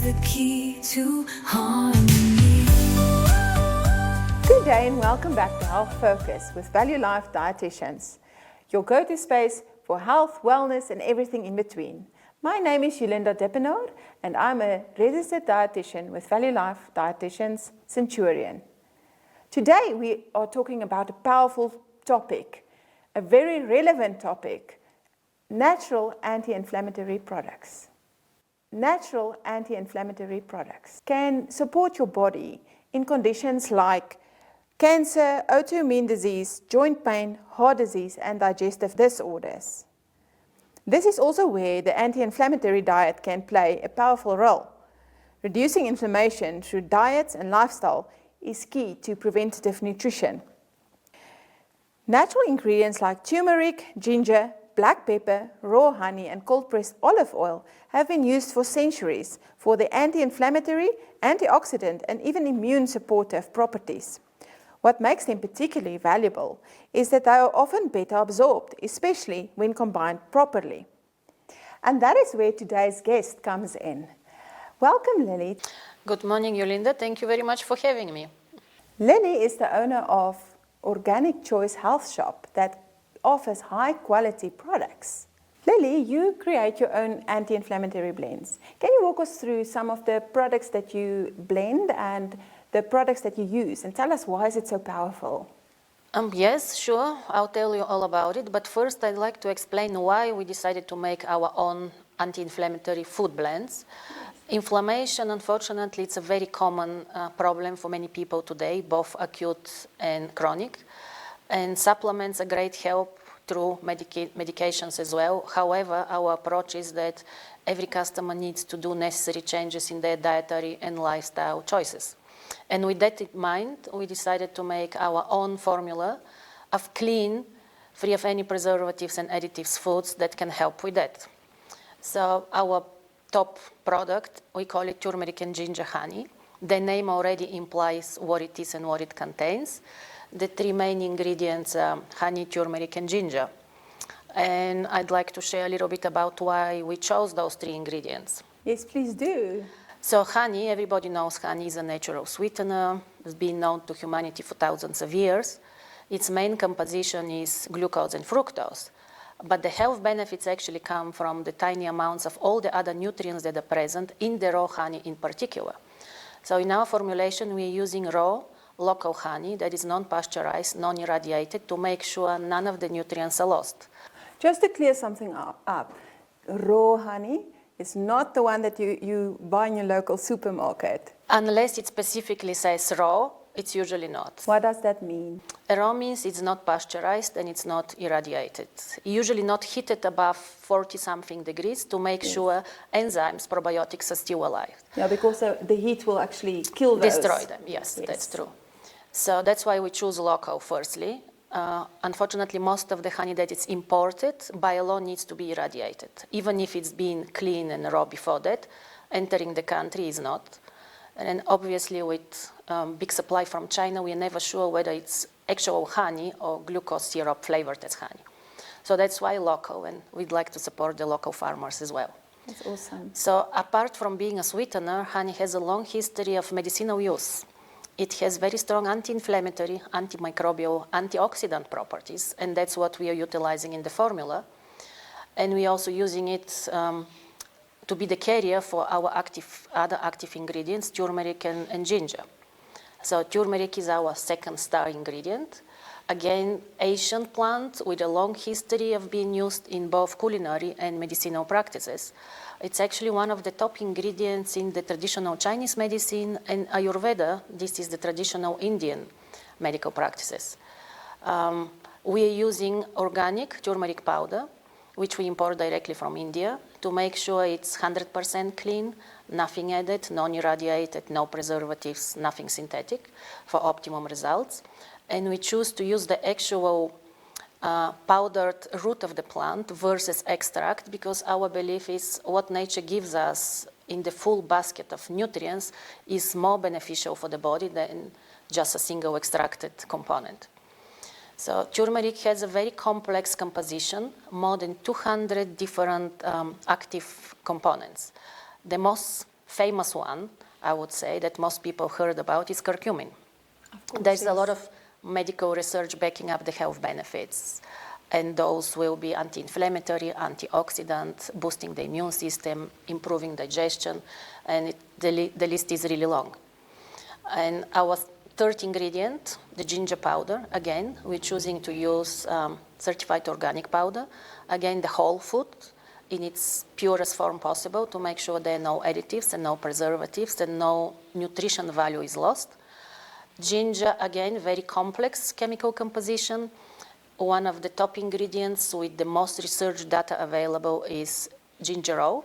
the key to harmony. Good day and welcome back to Health Focus with Value Life Dietitians, your go-to space for health, wellness and everything in between. My name is Yolinda Dippenaar and I'm a registered dietitian with Value Life Dietitians Centurion. Today we are talking about a powerful topic, a very relevant topic, natural anti-inflammatory products. Natural anti-inflammatory products can support your body in conditions like cancer, autoimmune disease, joint pain, heart disease, and digestive disorders. This is also where the anti-inflammatory diet can play a powerful role. Reducing inflammation through diets and lifestyle is key to preventative nutrition. Natural ingredients like turmeric, ginger, black pepper, raw honey, and cold-pressed olive oil have been used for centuries for their anti-inflammatory, antioxidant, and even immune supportive properties. What makes them particularly valuable is that they are often better absorbed, especially when combined properly. And that is where today's guest comes in. Welcome, Lily. Good morning, Yolinda. Thank you very much for having me. Lily is the owner of Organic Choice Health Shop that offers high-quality products. Lily, you create your own anti-inflammatory blends. Can you walk us through some of the products that you blend and the products that you use, and tell us why is it so powerful? Yes, sure. I'll tell you all about it. But first, I'd like to explain why we decided to make our own anti-inflammatory food blends. Inflammation, unfortunately, it's a very common problem for many people today, both acute and chronic. And supplements are great help through medications as well. However, our approach is that every customer needs to do necessary changes in their dietary and lifestyle choices. And with that in mind, we decided to make our own formula of clean, free of any preservatives and additives foods that can help with that. So our top product, we call it turmeric and ginger honey. The name already implies what it is and what it contains. The three main ingredients are honey, turmeric, and ginger. And I'd like to share a little bit about why we chose those three ingredients. Yes, please do. So honey, everybody knows honey is a natural sweetener. It's been known to humanity for thousands of years. Its main composition is glucose and fructose. But the health benefits actually come from the tiny amounts of all the other nutrients that are present in the raw honey in particular. So in our formulation, we're using raw, local honey that is non-pasteurized, non-irradiated to make sure none of the nutrients are lost. Just to clear something up, raw honey is not the one that you buy in your local supermarket. Unless it specifically says raw, it's usually not. What does that mean? Raw means it's not pasteurized and it's not irradiated. Usually not heated above 40-something degrees to make sure enzymes, probiotics are still alive. Yeah, because the heat will actually kill those. Destroy them, yes, that's true. So that's why we choose local firstly. Unfortunately, most of the honey that is imported by law needs to be irradiated. Even if it's been clean and raw before that, entering the country is not. And obviously with big supply from China, we are never sure whether it's actual honey or glucose syrup flavored as honey. So that's why local, and we'd like to support the local farmers as well. That's awesome. So apart from being a sweetener, honey has a long history of medicinal use. It has very strong anti-inflammatory, antimicrobial, antioxidant properties, and that's what we are utilizing in the formula. And we're also using it to be the carrier for our other active ingredients, turmeric and ginger. So turmeric is our second star ingredient. Again, Asian plant with a long history of being used in both culinary and medicinal practices. It's actually one of the top ingredients in the traditional Chinese medicine, and Ayurveda, this is the traditional Indian medical practices. We are using organic turmeric powder, which we import directly from India, to make sure it's 100% clean, nothing added, non-irradiated, no preservatives, nothing synthetic, for optimum results. And we choose to use the actual powdered root of the plant versus extract, because our belief is what nature gives us in the full basket of nutrients is more beneficial for the body than just a single extracted component. So turmeric has a very complex composition, more than 200 different active components. The most famous one, I would say, that most people heard about is curcumin. Of course, There's a yes. lot of medical research backing up the health benefits, and those will be anti-inflammatory, antioxidant, boosting the immune system, improving digestion, and the list is really long. And our third ingredient, the ginger powder, again, we're choosing to use certified organic powder, again, the whole food in its purest form possible to make sure there are no additives and no preservatives and no nutrition value is lost. Ginger, again, very complex chemical composition. One of the top ingredients with the most research data available is gingerol.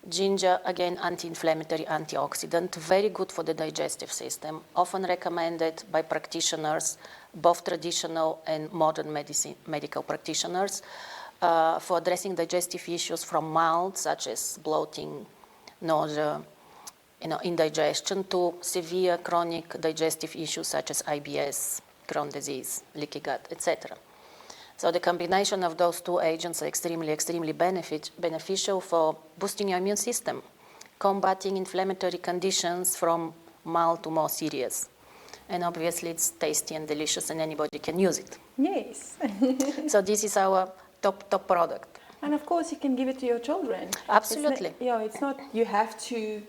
Ginger, again, anti-inflammatory, antioxidant, very good for the digestive system, often recommended by practitioners, both traditional and modern medical practitioners, for addressing digestive issues from mild, such as bloating, nausea, indigestion, to severe chronic digestive issues such as IBS, Crohn's disease, leaky gut, etc. So the combination of those two agents are extremely beneficial for boosting your immune system, combating inflammatory conditions from mild to more serious. And obviously it's tasty and delicious and anybody can use it. Yes. So this is our top product. And of course you can give it to your children. Absolutely. It's not you have to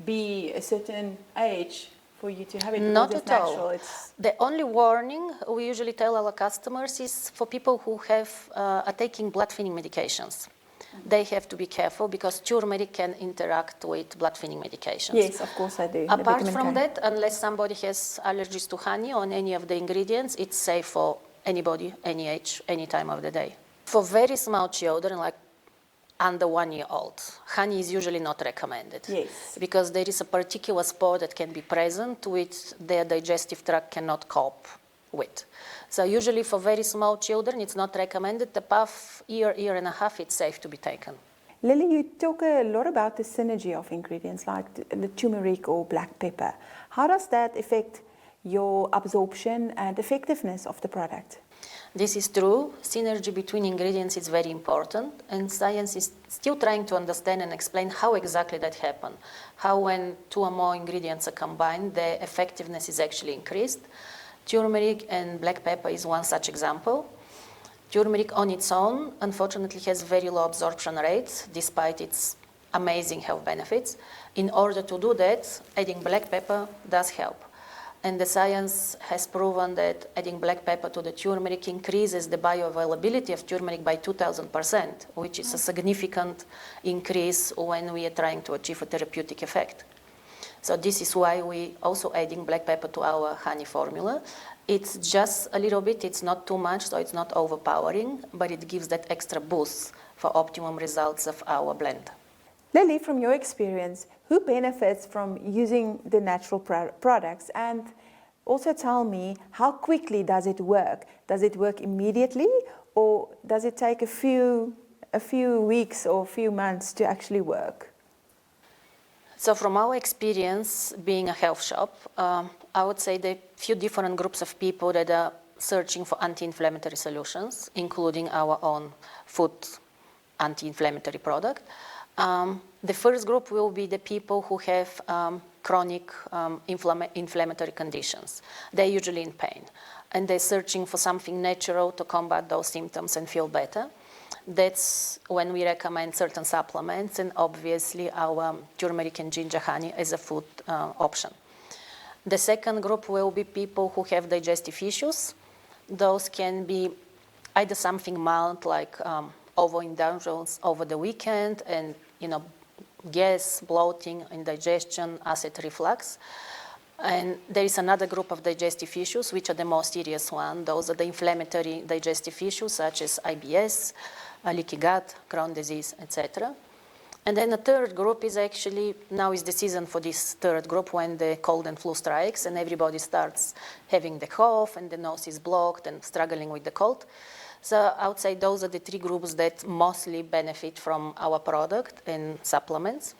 be a certain age for you to have it. Not it's at natural. all. It's The only warning we usually tell our customers is for people who are taking blood thinning medications. They have to be careful because turmeric can interact with blood thinning medications. Yes, of course I do. Apart The vitamin from K. that, unless somebody has allergies to honey or any of the ingredients, it's safe for anybody, any age, any time of the day. For very small children, like under 1 year old, honey is usually not recommended. Yes. Because there is a particular spore that can be present which their digestive tract cannot cope with. So usually for very small children, it's not recommended. Above year and a half, it's safe to be taken. Lily, you talk a lot about the synergy of ingredients like the turmeric or black pepper. How does that affect your absorption and effectiveness of the product? This is true. Synergy between ingredients is very important, and science is still trying to understand and explain how exactly that happens. How when two or more ingredients are combined, the effectiveness is actually increased. Turmeric and black pepper is one such example. Turmeric on its own, unfortunately, has very low absorption rates, despite its amazing health benefits. In order to do that, adding black pepper does help. And the science has proven that adding black pepper to the turmeric increases the bioavailability of turmeric by 2,000%, which is a significant increase when we are trying to achieve a therapeutic effect. So this is why we also adding black pepper to our honey formula. It's just a little bit, it's not too much, so it's not overpowering, but it gives that extra boost for optimum results of our blend. Lily, from your experience, who benefits from using the natural products? And also tell me, how quickly does it work? Does it work immediately, or does it take a few weeks or a few months to actually work? So from our experience being a health shop, I would say there are a few different groups of people that are searching for anti-inflammatory solutions, including our own food anti-inflammatory product. The first group will be the people who have chronic inflammatory conditions. They're usually in pain, and they're searching for something natural to combat those symptoms and feel better. That's when we recommend certain supplements, and obviously our turmeric and ginger honey as a food option. The second group will be people who have digestive issues. Those can be either something mild like overindulgence over the weekend and gas, bloating, indigestion, acid reflux. And there is another group of digestive issues, which are the most serious one. Those are the inflammatory digestive issues, such as IBS, leaky gut, Crohn's disease, etc. And then the third group is actually, now is the season for this third group when the cold and flu strikes and everybody starts having the cough and the nose is blocked and struggling with the cold. So I would say those are the three groups that mostly benefit from our product and supplements.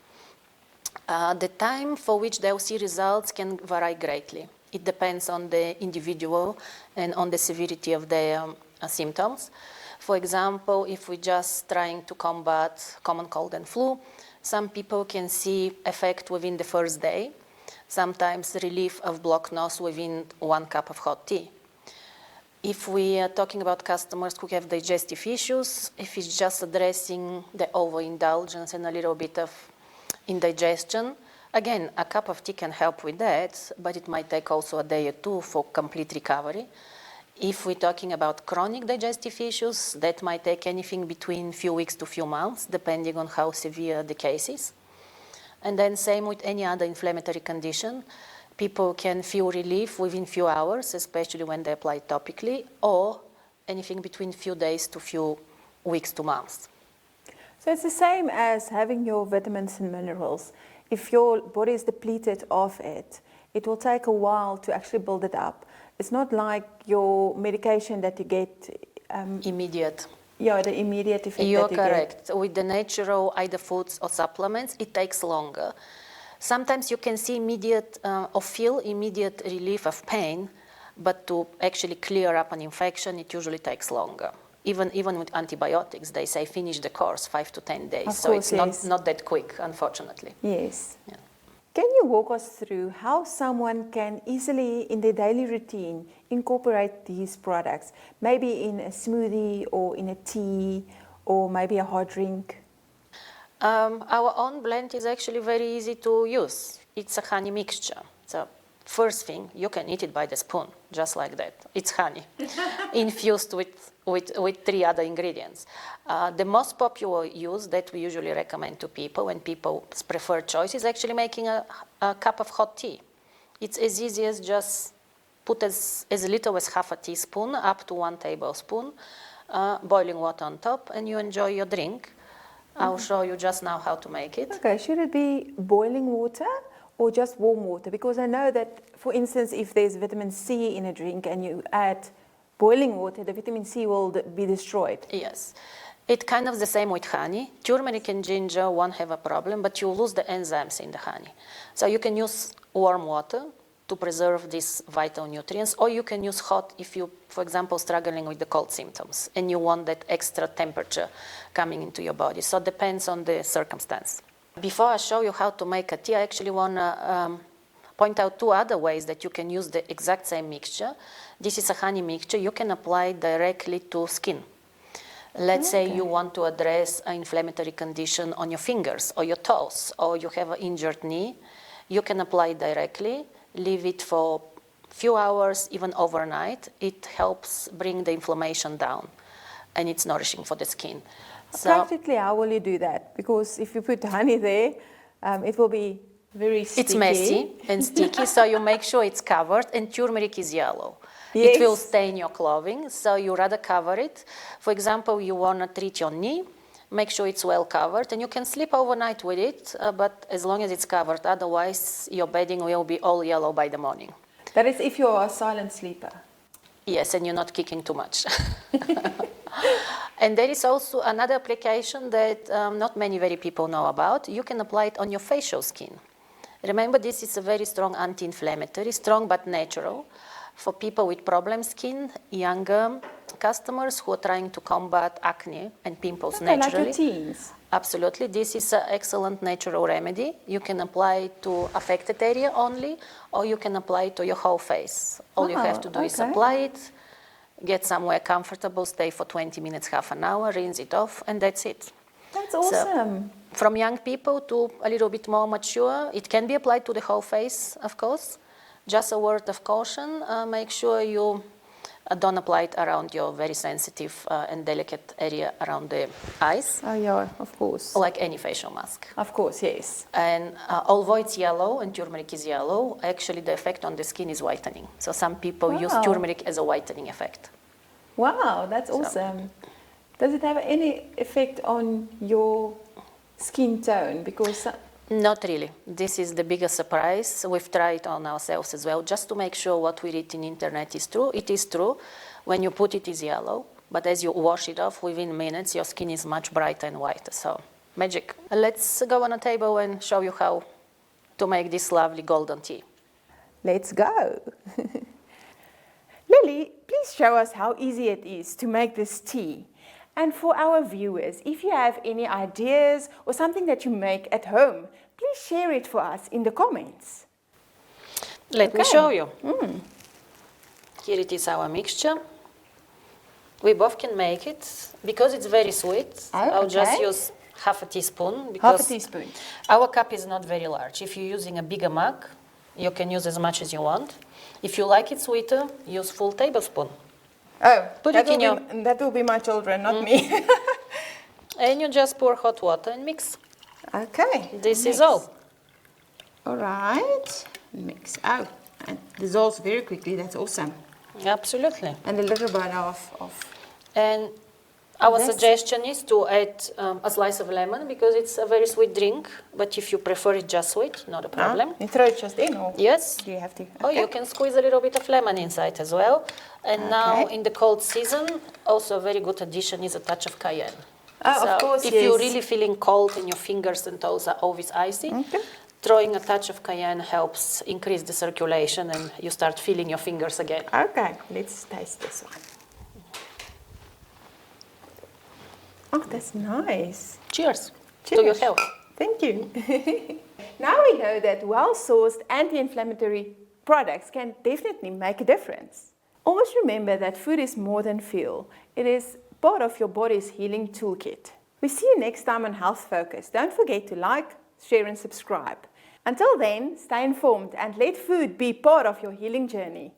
The time for which they'll see results can vary greatly. It depends on the individual and on the severity of their symptoms. For example, if we're just trying to combat common cold and flu, some people can see effect within the first day, sometimes relief of blocked nose within 1 cup of hot tea. If we are talking about customers who have digestive issues, if it's just addressing the overindulgence and a little bit of indigestion, again, a cup of tea can help with that, but it might take also a day or two for complete recovery. If we're talking about chronic digestive issues, that might take anything between few weeks to few months, depending on how severe the case is. And then same with any other inflammatory condition. People can feel relief within few hours, especially when they apply topically, or anything between few days to few weeks to months. So it's the same as having your vitamins and minerals. If your body is depleted of it, it will take a while to actually build it up. It's not like your medication that you get Immediate. Yeah, the immediate effect You're that you get. correct. With the natural either foods or supplements, it takes longer. Sometimes you can see immediate or feel immediate relief of pain, but to actually clear up an infection, it usually takes longer. Even with antibiotics, they say finish the course 5 to 10 days. Of So course, it's yes. not that quick, unfortunately. Yes. Yeah. Can you walk us through how someone can easily, in their daily routine, incorporate these products? Maybe in a smoothie or in a tea or maybe a hot drink? Our own blend is actually very easy to use. It's a honey mixture. So first thing, you can eat it by the spoon, just like that. It's honey, infused with 3 other ingredients. The most popular use that we usually recommend to people when people prefer choice is actually making a cup of hot tea. It's as easy as just put as little as half a teaspoon up to 1 tablespoon, boiling water on top, and you enjoy your drink. I'll show you just now how to make it. Okay, should it be boiling water or just warm water? Because I know that, for instance, if there's vitamin C in a drink and you add boiling water, the vitamin C will be destroyed. Yes. It's kind of the same with honey. Turmeric and ginger won't have a problem, but you lose the enzymes in the honey. So you can use warm water to preserve these vital nutrients, or you can use hot if you, for example, struggling with the cold symptoms and you want that extra temperature coming into your body. So it depends on the circumstance. Before I show you how to make a tea, I actually want to point out 2 other ways that you can use the exact same mixture. This is a honey mixture. You can apply directly to skin. Let's say you want to address an inflammatory condition on your fingers or your toes, or you have an injured knee. You can apply it directly, leave it for a few hours, even overnight. It helps bring the inflammation down, and it's nourishing for the skin. So, Practically, how will you do that? Because if you put honey there, it will be very sticky. it's messy and sticky, so you make sure it's covered, and turmeric is yellow. Yes. It will stain your clothing, so you rather cover it. For example, you want to treat your knee, make sure it's well covered, and you can sleep overnight with it, but as long as it's covered, otherwise your bedding will be all yellow by the morning. That is if you're a silent sleeper. Yes, and you're not kicking too much. And there is also another application that not many very people know about. You can apply it on your facial skin. Remember, this is a very strong anti-inflammatory, strong but natural. For people with problem skin, younger customers who are trying to combat acne and pimples naturally. Like your teens. Absolutely. This is an excellent natural remedy. You can apply it to affected area only, or you can apply it to your whole face. All you have to do is apply it, get somewhere comfortable, stay for 20 minutes, half an hour, rinse it off, and that's it. That's awesome. So, from young people to a little bit more mature, it can be applied to the whole face, of course. Just a word of caution, make sure you don't apply it around your very sensitive and delicate area around the eyes. Oh yeah, of course. Like any facial mask. Of course, yes. And although it's yellow and turmeric is yellow, actually the effect on the skin is whitening. So some people use turmeric as a whitening effect. Wow, that's awesome. Does it have any effect on your skin tone? Because not really. This is the biggest surprise. We've tried on ourselves as well, just to make sure what we read in internet is true. It is true. When you put it, it's yellow. But as you wash it off, within minutes, your skin is much brighter and whiter. So, magic. Let's go on a table and show you how to make this lovely golden tea. Let's go. Lily, please show us how easy it is to make this tea. And for our viewers, if you have any ideas or something that you make at home, please share it for us in the comments. Let me show you. Here it is, our mixture. We both can make it. Because it's very sweet, I'll just use half a teaspoon. Because Half a teaspoon. our cup is not very large. If you're using a bigger mug, you can use as much as you want. If you like it sweeter, use full tablespoon. Oh, Put it in your... that will be my children, not me. And you just pour hot water and mix. Okay. This is all. All right. Mix. Oh, and dissolves very quickly. That's awesome. Absolutely. And a little bit of And our This. suggestion is to add a slice of lemon because it's a very sweet drink. But if you prefer it just sweet, not a problem. You throw it just in, or Yes. do you have to? Oh, you can squeeze a little bit of lemon inside as well. And now in the cold season, also a very good addition is a touch of cayenne. Oh, So of course, if yes. you're really feeling cold and your fingers and toes are always icy, throwing a touch of cayenne helps increase the circulation and you start feeling your fingers again. Okay, let's taste this one. Oh, that's nice. Cheers. To Cheers. your health. Thank you. Now we know that well-sourced anti-inflammatory products can definitely make a difference. Always remember that food is more than fuel. It is part of your body's healing toolkit. We see you next time on Health Focus. Don't forget to like, share and subscribe. Until then, stay informed and let food be part of your healing journey.